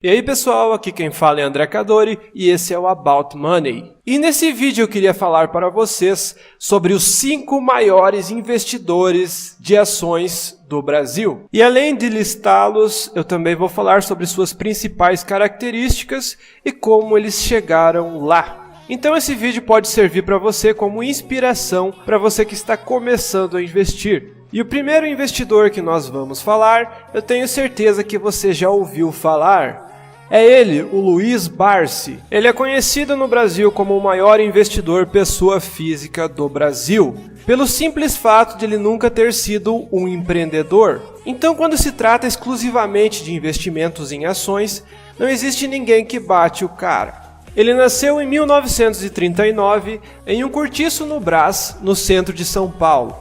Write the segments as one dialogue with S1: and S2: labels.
S1: E aí pessoal, aqui quem fala é André Cadori e esse é o About Money. E nesse vídeo eu queria falar para vocês sobre os 5 maiores investidores de ações do Brasil. E além de listá-los, eu também vou falar sobre suas principais características e como eles chegaram lá. Então esse vídeo pode servir para você como inspiração para você que está começando a investir. E o primeiro investidor que nós vamos falar, eu tenho certeza que você já ouviu falar. É ele, o Luiz Barsi. Ele é conhecido no Brasil como o maior investidor pessoa física do Brasil, pelo simples fato de ele nunca ter sido um empreendedor. Então, quando se trata exclusivamente de investimentos em ações, não existe ninguém que bate o cara. Ele nasceu em 1939 em um cortiço no Brás, no centro de São Paulo.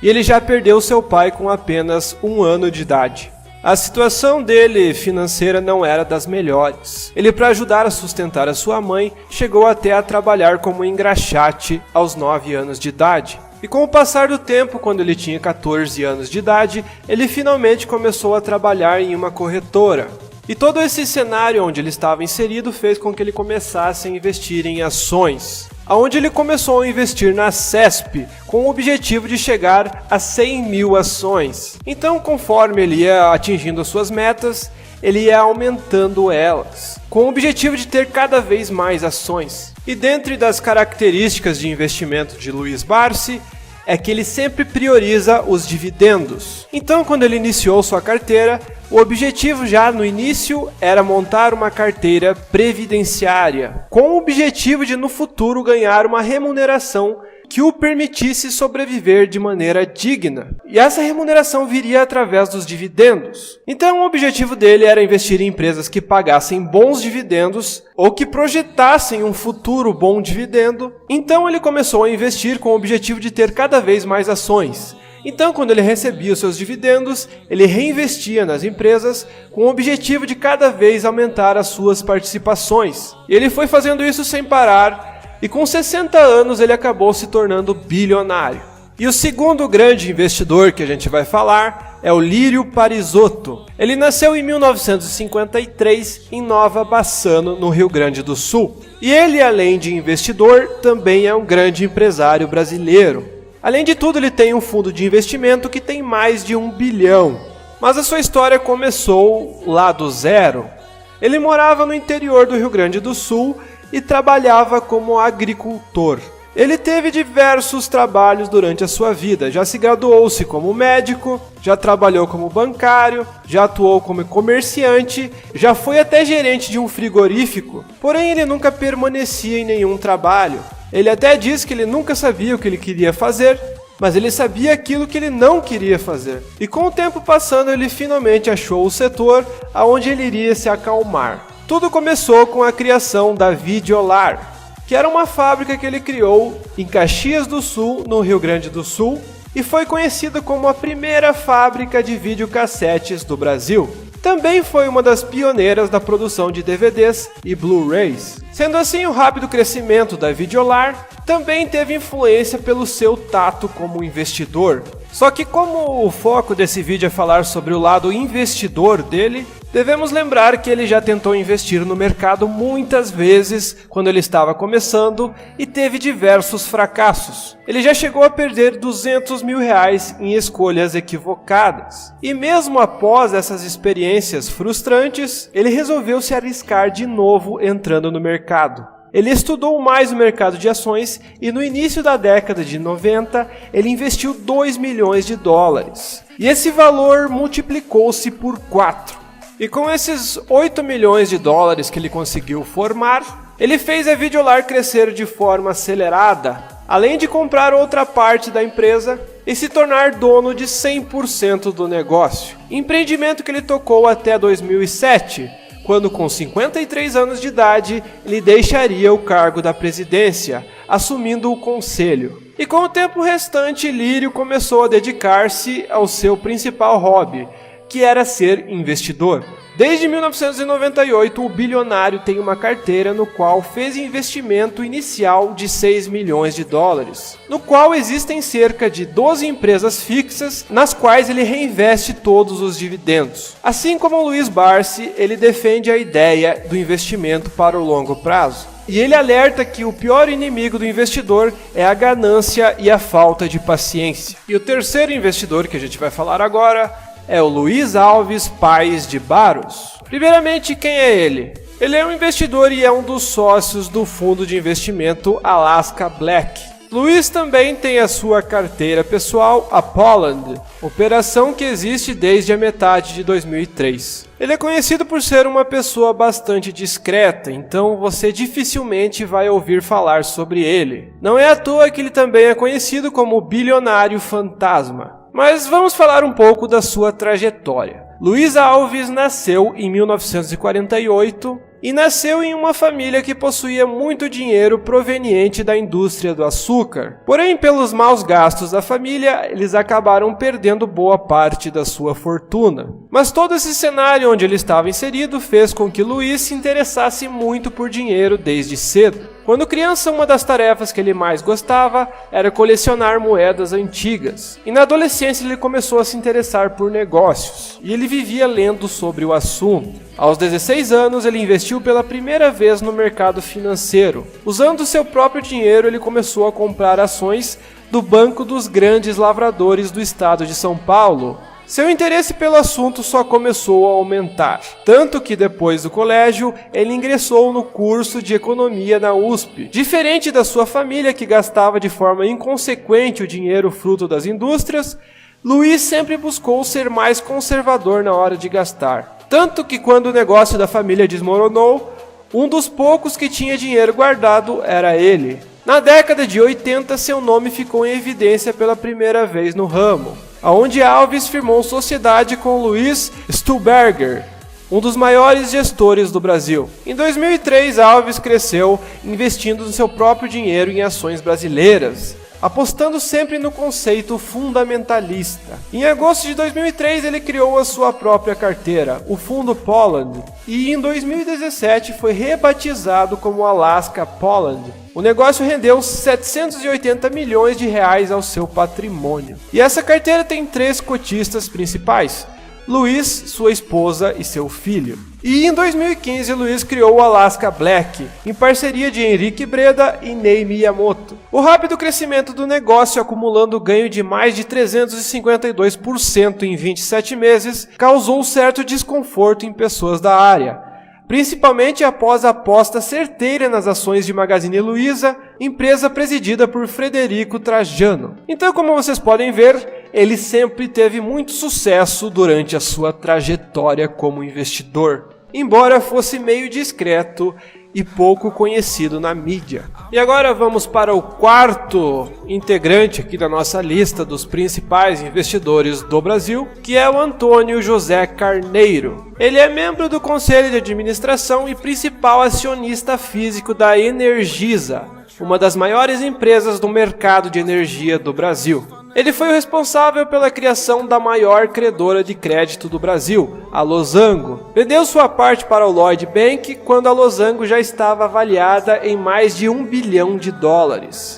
S1: E ele já perdeu seu pai com apenas 1 ano de idade. A situação dele financeira não era das melhores. Ele, para ajudar a sustentar a sua mãe, chegou até a trabalhar como engraxate aos 9 anos de idade. E com o passar do tempo, quando ele tinha 14 anos de idade, ele finalmente começou a trabalhar em uma corretora. E todo esse cenário onde ele estava inserido fez com que ele começasse a investir em ações, onde ele começou a investir na CESP, com o objetivo de chegar a 100 mil ações. Então, conforme ele ia atingindo as suas metas, ele ia aumentando elas, com o objetivo de ter cada vez mais ações. E dentre das características de investimento de Luiz Barsi, é que ele sempre prioriza os dividendos. Então, quando ele iniciou sua carteira, o objetivo já no início era montar uma carteira previdenciária, com o objetivo de no futuro ganhar uma remuneração que o permitisse sobreviver de maneira digna. E essa remuneração viria através dos dividendos. Então o objetivo dele era investir em empresas que pagassem bons dividendos ou que projetassem um futuro bom dividendo. Então ele começou a investir com o objetivo de ter cada vez mais ações. Então, quando ele recebia os seus dividendos, ele reinvestia nas empresas com o objetivo de cada vez aumentar as suas participações. E ele foi fazendo isso sem parar, e com 60 anos ele acabou se tornando bilionário. E o segundo grande investidor que a gente vai falar é o Lírio Parisotto. Ele nasceu em 1953 em Nova Bassano, no Rio Grande do Sul. E ele, além de investidor, também é um grande empresário brasileiro. Além de tudo, ele tem um fundo de investimento que tem mais de 1 bilhão. Mas a sua história começou lá do zero. Ele morava no interior do Rio Grande do Sul e trabalhava como agricultor. Ele teve diversos trabalhos durante a sua vida. Já se graduou-se como médico, já trabalhou como bancário, já atuou como comerciante, já foi até gerente de um frigorífico. Porém, ele nunca permanecia em nenhum trabalho. Ele até diz que ele nunca sabia o que ele queria fazer, mas ele sabia aquilo que ele não queria fazer. E com o tempo passando, ele finalmente achou o setor aonde ele iria se acalmar. Tudo começou com a criação da Videolar, que era uma fábrica que ele criou em Caxias do Sul, no Rio Grande do Sul, e foi conhecida como a primeira fábrica de videocassetes do Brasil. Também foi uma das pioneiras da produção de DVDs e Blu-rays. Sendo assim, o rápido crescimento da Videolar também teve influência pelo seu tato como investidor. Só que como o foco desse vídeo é falar sobre o lado investidor dele, devemos lembrar que ele já tentou investir no mercado muitas vezes quando ele estava começando e teve diversos fracassos. Ele já chegou a perder 200 mil reais em escolhas equivocadas. E mesmo após essas experiências frustrantes, ele resolveu se arriscar de novo entrando no mercado. Ele estudou mais o mercado de ações e no início da década de 90, ele investiu 2 milhões de dólares. E esse valor multiplicou-se por 4. E com esses 8 milhões de dólares que ele conseguiu formar, ele fez a Videolar crescer de forma acelerada, além de comprar outra parte da empresa e se tornar dono de 100% do negócio. Empreendimento que ele tocou até 2007, quando com 53 anos de idade, ele deixaria o cargo da presidência, assumindo o conselho. E com o tempo restante, Lírio começou a dedicar-se ao seu principal hobby, que era ser investidor. Desde 1998, o bilionário tem uma carteira no qual fez investimento inicial de 6 milhões de dólares, no qual existem cerca de 12 empresas fixas, nas quais ele reinveste todos os dividendos. Assim como o Luiz Barsi, ele defende a ideia do investimento para o longo prazo. E ele alerta que o pior inimigo do investidor é a ganância e a falta de paciência. E o terceiro investidor que a gente vai falar agora é o Luiz Alves Paes de Barros. Primeiramente, quem é ele? Ele é um investidor e é um dos sócios do fundo de investimento Alaska Black. Luiz também tem a sua carteira pessoal, a Poland, operação que existe desde a metade de 2003. Ele é conhecido por ser uma pessoa bastante discreta, então você dificilmente vai ouvir falar sobre ele. Não é à toa que ele também é conhecido como o bilionário fantasma. Mas vamos falar um pouco da sua trajetória. Luiz Alves nasceu em 1948 e nasceu em uma família que possuía muito dinheiro proveniente da indústria do açúcar. Porém, pelos maus gastos da família, eles acabaram perdendo boa parte da sua fortuna. Mas todo esse cenário onde ele estava inserido fez com que Luiz se interessasse muito por dinheiro desde cedo. Quando criança, uma das tarefas que ele mais gostava era colecionar moedas antigas. E na adolescência ele começou a se interessar por negócios, e ele vivia lendo sobre o assunto. Aos 16 anos, ele investiu pela primeira vez no mercado financeiro. Usando seu próprio dinheiro, ele começou a comprar ações do Banco dos Grandes Lavradores do estado de São Paulo. Seu interesse pelo assunto só começou a aumentar, tanto que depois do colégio ele ingressou no curso de economia na USP. Diferente da sua família, que gastava de forma inconsequente o dinheiro fruto das indústrias, Luiz sempre buscou ser mais conservador na hora de gastar. Tanto que quando o negócio da família desmoronou, um dos poucos que tinha dinheiro guardado era ele. Na década de 80, seu nome ficou em evidência pela primeira vez no ramo, onde Alves firmou sociedade com Luiz Stuhlberger, um dos maiores gestores do Brasil. Em 2003, Alves cresceu investindo no seu próprio dinheiro em ações brasileiras, apostando sempre no conceito fundamentalista. Em agosto de 2003, ele criou a sua própria carteira, o Fundo Poland, e em 2017 foi rebatizado como Alaska Poland. O negócio rendeu 780 milhões de reais ao seu patrimônio. E essa carteira tem 3 cotistas principais: Luiz, sua esposa e seu filho. E em 2015, Luiz criou o Alaska Black, em parceria de Henrique Breda e Ney Miyamoto. O rápido crescimento do negócio, acumulando ganho de mais de 352% em 27 meses, causou certo desconforto em pessoas da área, principalmente após a aposta certeira nas ações de Magazine Luiza, empresa presidida por Frederico Trajano. Então, como vocês podem ver, ele sempre teve muito sucesso durante a sua trajetória como investidor, embora fosse meio discreto e pouco conhecido na mídia. E agora vamos para o quarto integrante aqui da nossa lista dos principais investidores do Brasil, que é o Antônio José Carneiro. Ele é membro do Conselho de Administração e principal acionista físico da Energisa, uma das maiores empresas do mercado de energia do Brasil. Ele foi o responsável pela criação da maior credora de crédito do Brasil, a Losango. Vendeu sua parte para o Lloyd Bank quando a Losango já estava avaliada em mais de $1 bilhão.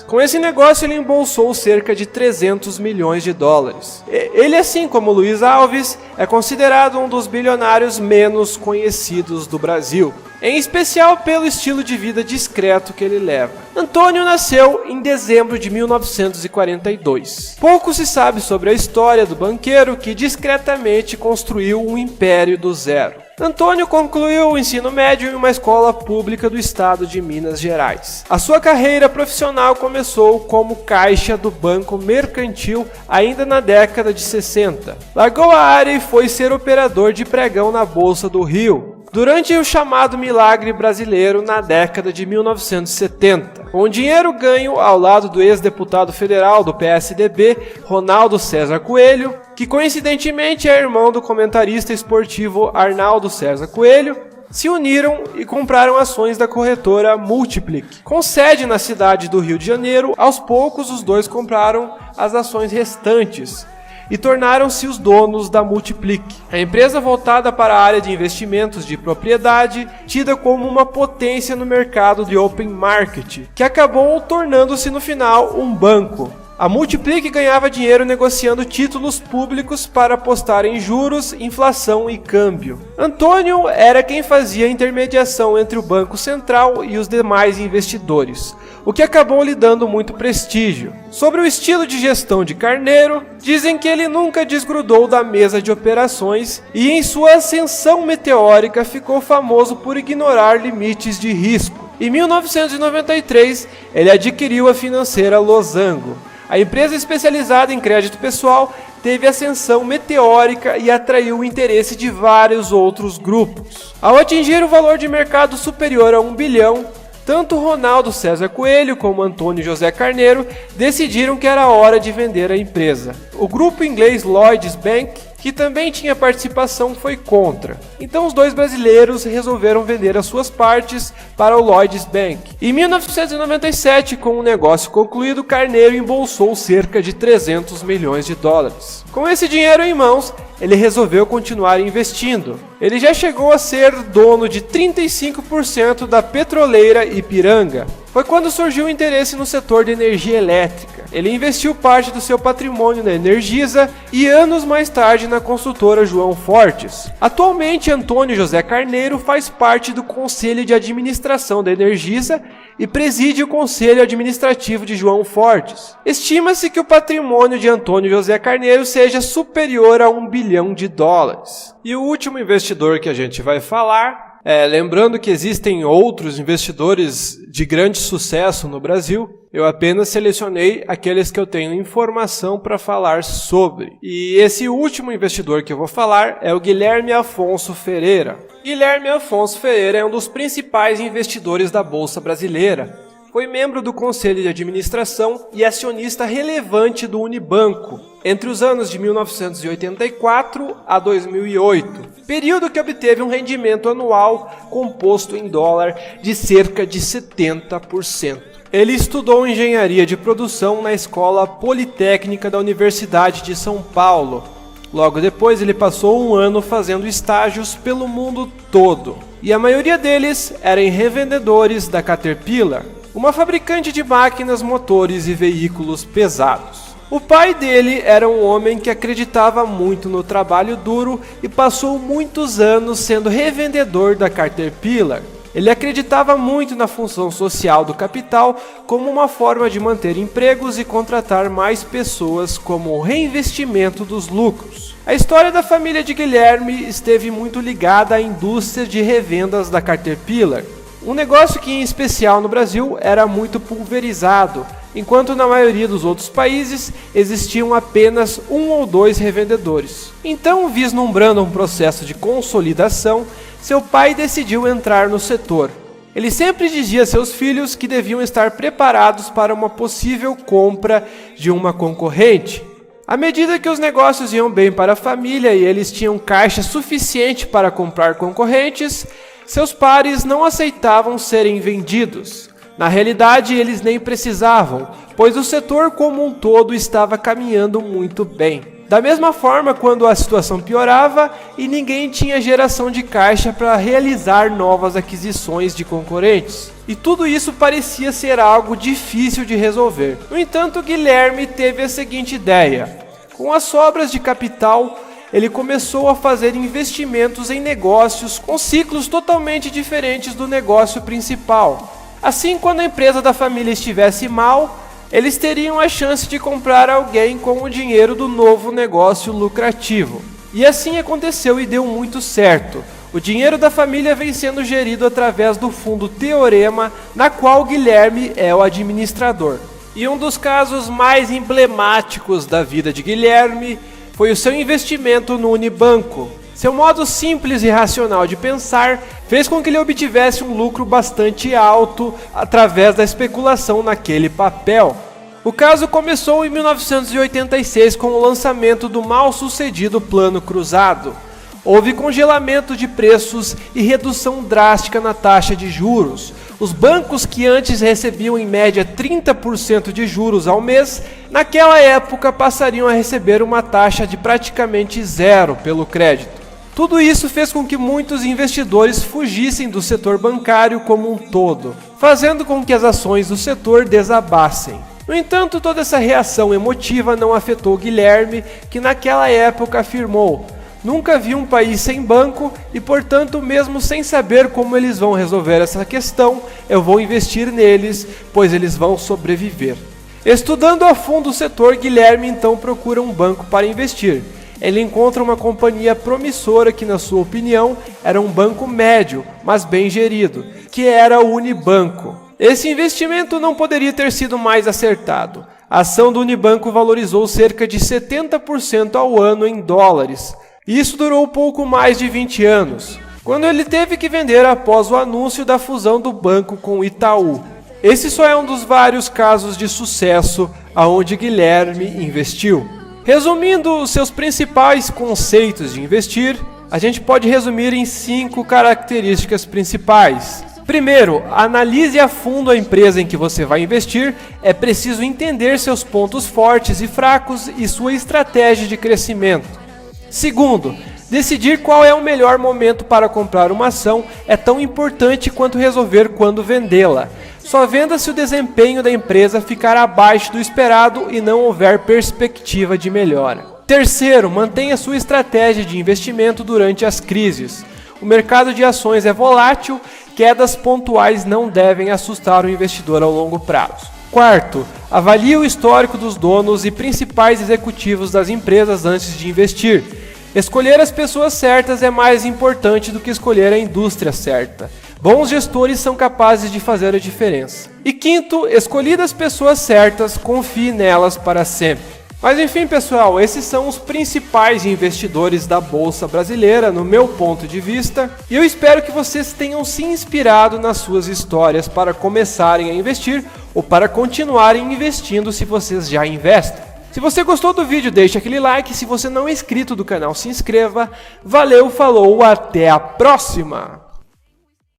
S1: Com esse negócio, ele embolsou cerca de 300 milhões de dólares. Ele, assim como Luiz Alves, é considerado um dos bilionários menos conhecidos do Brasil, em especial pelo estilo de vida discreto que ele leva. Antônio nasceu em dezembro de 1942. Pouco se sabe sobre a história do banqueiro que discretamente construiu um império do zero. Antônio concluiu o ensino médio em uma escola pública do estado de Minas Gerais. A sua carreira profissional começou como caixa do Banco Mercantil ainda na década de 60. Largou a área e foi ser operador de pregão na Bolsa do Rio durante o chamado Milagre Brasileiro na década de 1970, com dinheiro ganho ao lado do ex-deputado federal do PSDB, Ronaldo César Coelho, que coincidentemente é irmão do comentarista esportivo Arnaldo César Coelho, se uniram e compraram ações da corretora Multiplic. Com sede na cidade do Rio de Janeiro, aos poucos os dois compraram as ações restantes, e tornaram-se os donos da Multiplic, a empresa voltada para a área de investimentos de propriedade, tida como uma potência no mercado de open market, que acabou tornando-se no final um banco. A Multiplic ganhava dinheiro negociando títulos públicos para apostar em juros, inflação e câmbio. Antônio era quem fazia a intermediação entre o Banco Central e os demais investidores, o que acabou lhe dando muito prestígio. Sobre o estilo de gestão de Carneiro, dizem que ele nunca desgrudou da mesa de operações e em sua ascensão meteórica ficou famoso por ignorar limites de risco. Em 1993, ele adquiriu a financeira Losango. A empresa especializada em crédito pessoal teve ascensão meteórica e atraiu o interesse de vários outros grupos. Ao atingir o valor de mercado superior a 1 bilhão, tanto Ronaldo César Coelho como Antônio José Carneiro decidiram que era hora de vender a empresa. O grupo inglês Lloyds Bank, que também tinha participação, foi contra. Então os dois brasileiros resolveram vender as suas partes para o Lloyds Bank. Em 1997, com o negócio concluído, Carneiro embolsou cerca de 300 milhões de dólares. Com esse dinheiro em mãos, ele resolveu continuar investindo. Ele já chegou a ser dono de 35% da petroleira Ipiranga. Foi quando surgiu o interesse no setor de energia elétrica. Ele investiu parte do seu patrimônio na Energisa e anos mais tarde na construtora João Fortes. Atualmente, Antônio José Carneiro faz parte do Conselho de Administração da Energisa e preside o Conselho Administrativo de João Fortes. Estima-se que o patrimônio de Antônio José Carneiro seja superior a 1 bilhão de dólares. E o último investidor que a gente vai falar, lembrando que existem outros investidores de grande sucesso no Brasil, eu apenas selecionei aqueles que eu tenho informação para falar sobre. E esse último investidor que eu vou falar é o Guilherme Afonso Ferreira. Guilherme Afonso Ferreira é um dos principais investidores da Bolsa Brasileira. Foi membro do Conselho de Administração e acionista relevante do Unibanco entre os anos de 1984 a 2008, período que obteve um rendimento anual composto em dólar de cerca de 70%. Ele estudou engenharia de produção na Escola Politécnica da Universidade de São Paulo. Logo depois, ele passou um ano fazendo estágios pelo mundo todo, e a maioria deles eram em revendedores da Caterpillar, uma fabricante de máquinas, motores e veículos pesados. O pai dele era um homem que acreditava muito no trabalho duro e passou muitos anos sendo revendedor da Caterpillar. Ele acreditava muito na função social do capital como uma forma de manter empregos e contratar mais pessoas como reinvestimento dos lucros. A história da família de Guilherme esteve muito ligada à indústria de revendas da Caterpillar, um negócio que, em especial no Brasil, era muito pulverizado, enquanto na maioria dos outros países existiam apenas 1 ou 2 revendedores. Então, vislumbrando um processo de consolidação, seu pai decidiu entrar no setor. Ele sempre dizia a seus filhos que deviam estar preparados para uma possível compra de uma concorrente. À medida que os negócios iam bem para a família e eles tinham caixa suficiente para comprar concorrentes, seus pares não aceitavam serem vendidos. Na realidade, eles nem precisavam, pois o setor como um todo estava caminhando muito bem. Da mesma forma, quando a situação piorava e ninguém tinha geração de caixa para realizar novas aquisições de concorrentes. E tudo isso parecia ser algo difícil de resolver. No entanto, Guilherme teve a seguinte ideia. Com as sobras de capital, ele começou a fazer investimentos em negócios com ciclos totalmente diferentes do negócio principal. Assim, quando a empresa da família estivesse mal, eles teriam a chance de comprar alguém com o dinheiro do novo negócio lucrativo. E assim aconteceu e deu muito certo. O dinheiro da família vem sendo gerido através do fundo Teorema, na qual Guilherme é o administrador. E um dos casos mais emblemáticos da vida de Guilherme foi o seu investimento no Unibanco. Seu modo simples e racional de pensar fez com que ele obtivesse um lucro bastante alto através da especulação naquele papel. O caso começou em 1986 com o lançamento do mal-sucedido Plano Cruzado. Houve congelamento de preços e redução drástica na taxa de juros, Os bancos que antes recebiam em média 30% de juros ao mês, naquela época passariam a receber uma taxa de praticamente zero pelo crédito. Tudo isso fez com que muitos investidores fugissem do setor bancário como um todo, fazendo com que as ações do setor desabassem. No entanto, toda essa reação emotiva não afetou Guilherme, que naquela época afirmou: "Nunca vi um país sem banco e, portanto, mesmo sem saber como eles vão resolver essa questão, eu vou investir neles, pois eles vão sobreviver." Estudando a fundo o setor, Guilherme então procura um banco para investir. Ele encontra uma companhia promissora que, na sua opinião, era um banco médio, mas bem gerido, que era o Unibanco. Esse investimento não poderia ter sido mais acertado. A ação do Unibanco valorizou cerca de 70% ao ano em dólares. Isso durou pouco mais de 20 anos, quando ele teve que vender após o anúncio da fusão do banco com o Itaú. Esse só é um dos vários casos de sucesso aonde Guilherme investiu. Resumindo os seus principais conceitos de investir, a gente pode resumir em 5 características principais. Primeiro, analise a fundo a empresa em que você vai investir. É preciso entender seus pontos fortes e fracos e sua estratégia de crescimento. Segundo, decidir qual é o melhor momento para comprar uma ação é tão importante quanto resolver quando vendê-la. Só venda se o desempenho da empresa ficar abaixo do esperado e não houver perspectiva de melhora. Terceiro, mantenha sua estratégia de investimento durante as crises. O mercado de ações é volátil, quedas pontuais não devem assustar o investidor ao longo prazo. Quarto, avalie o histórico dos donos e principais executivos das empresas antes de investir. Escolher as pessoas certas é mais importante do que escolher a indústria certa. Bons gestores são capazes de fazer a diferença. E quinto, escolhidas as pessoas certas, confie nelas para sempre. Mas enfim, pessoal, esses são os principais investidores da Bolsa Brasileira, no meu ponto de vista. E eu espero que vocês tenham se inspirado nas suas histórias para começarem a investir ou para continuarem investindo se vocês já investem. Se você gostou do vídeo, deixe aquele like. Se você não é inscrito do canal, se inscreva. Valeu, falou, até a próxima!